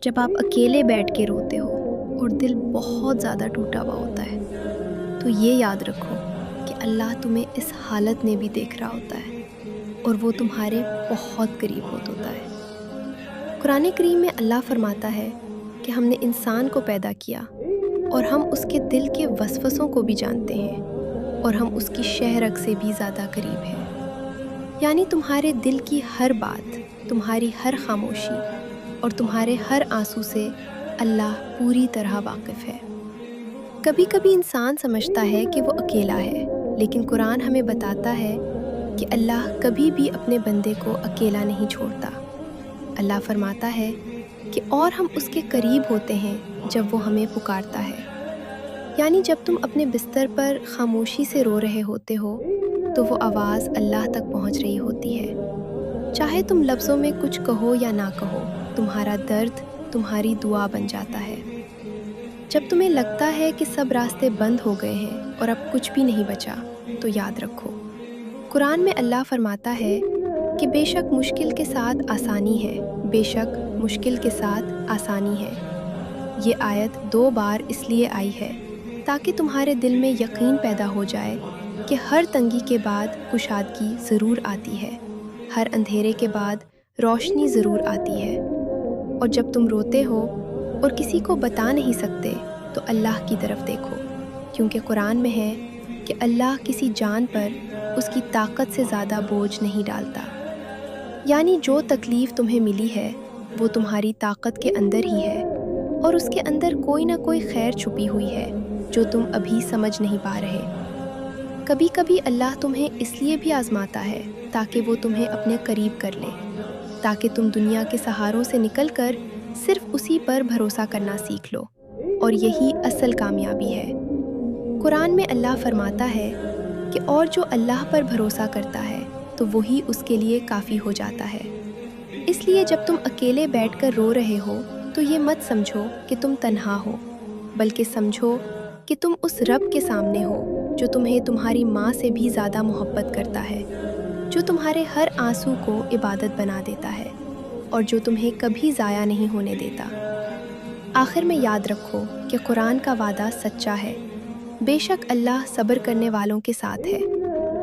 جب آپ اکیلے بیٹھ کے روتے ہو اور دل بہت زیادہ ٹوٹا ہوا ہوتا ہے تو یہ یاد رکھو کہ اللہ تمہیں اس حالت میں بھی دیکھ رہا ہوتا ہے اور وہ تمہارے بہت قریب ہوتا ہے۔ قرآن کریم میں اللہ فرماتا ہے کہ ہم نے انسان کو پیدا کیا اور ہم اس کے دل کے وسوسوں کو بھی جانتے ہیں اور ہم اس کی شہ رگ سے بھی زیادہ قریب ہیں۔ یعنی تمہارے دل کی ہر بات، تمہاری ہر خاموشی اور تمہارے ہر آنسو سے اللہ پوری طرح واقف ہے۔ کبھی کبھی انسان سمجھتا ہے کہ وہ اکیلا ہے، لیکن قرآن ہمیں بتاتا ہے کہ اللہ کبھی بھی اپنے بندے کو اکیلا نہیں چھوڑتا۔ اللہ فرماتا ہے کہ اور ہم اس کے قریب ہوتے ہیں جب وہ ہمیں پکارتا ہے۔ یعنی جب تم اپنے بستر پر خاموشی سے رو رہے ہوتے ہو تو وہ آواز اللہ تک پہنچ رہی ہوتی ہے۔ چاہے تم لفظوں میں کچھ کہو یا نہ کہو، تمہارا درد تمہاری دعا بن جاتا ہے۔ جب تمہیں لگتا ہے کہ سب راستے بند ہو گئے ہیں اور اب کچھ بھی نہیں بچا، تو یاد رکھو، قرآن میں اللہ فرماتا ہے کہ بے شک مشکل کے ساتھ آسانی ہے، بے شک مشکل کے ساتھ آسانی ہے۔ یہ آیت 2 بار اس لیے آئی ہے تاکہ تمہارے دل میں یقین پیدا ہو جائے کہ ہر تنگی کے بعد کشادگی ضرور آتی ہے، ہر اندھیرے کے بعد روشنی ضرور آتی ہے۔ اور جب تم روتے ہو اور کسی کو بتا نہیں سکتے تو اللہ کی طرف دیکھو، کیونکہ قرآن میں ہے کہ اللہ کسی جان پر اس کی طاقت سے زیادہ بوجھ نہیں ڈالتا۔ یعنی جو تکلیف تمہیں ملی ہے وہ تمہاری طاقت کے اندر ہی ہے، اور اس کے اندر کوئی نہ کوئی خیر چھپی ہوئی ہے جو تم ابھی سمجھ نہیں پا رہے۔ کبھی کبھی اللہ تمہیں اس لیے بھی آزماتا ہے تاکہ وہ تمہیں اپنے قریب کر لے، تاکہ تم دنیا کے سہاروں سے نکل کر صرف اسی پر بھروسہ کرنا سیکھ لو، اور یہی اصل کامیابی ہے۔ قرآن میں اللہ فرماتا ہے کہ اور جو اللہ پر بھروسہ کرتا ہے تو وہی اس کے لیے کافی ہو جاتا ہے۔ اس لیے جب تم اکیلے بیٹھ کر رو رہے ہو تو یہ مت سمجھو کہ تم تنہا ہو، بلکہ سمجھو کہ تم اس رب کے سامنے ہو جو تمہیں تمہاری ماں سے بھی زیادہ محبت کرتا ہے، جو تمہارے ہر آنسو کو عبادت بنا دیتا ہے اور جو تمہیں کبھی ضائع نہیں ہونے دیتا۔ آخر میں یاد رکھو کہ قرآن کا وعدہ سچا ہے، بے شک اللہ صبر کرنے والوں کے ساتھ ہے،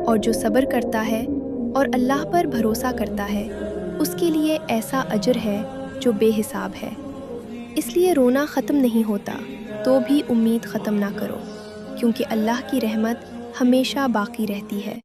اور جو صبر کرتا ہے اور اللہ پر بھروسہ کرتا ہے اس کے لیے ایسا اجر ہے جو بے حساب ہے۔ اس لیے رونا ختم نہیں ہوتا تو بھی امید ختم نہ کرو، کیونکہ اللہ کی رحمت ہمیشہ باقی رہتی ہے۔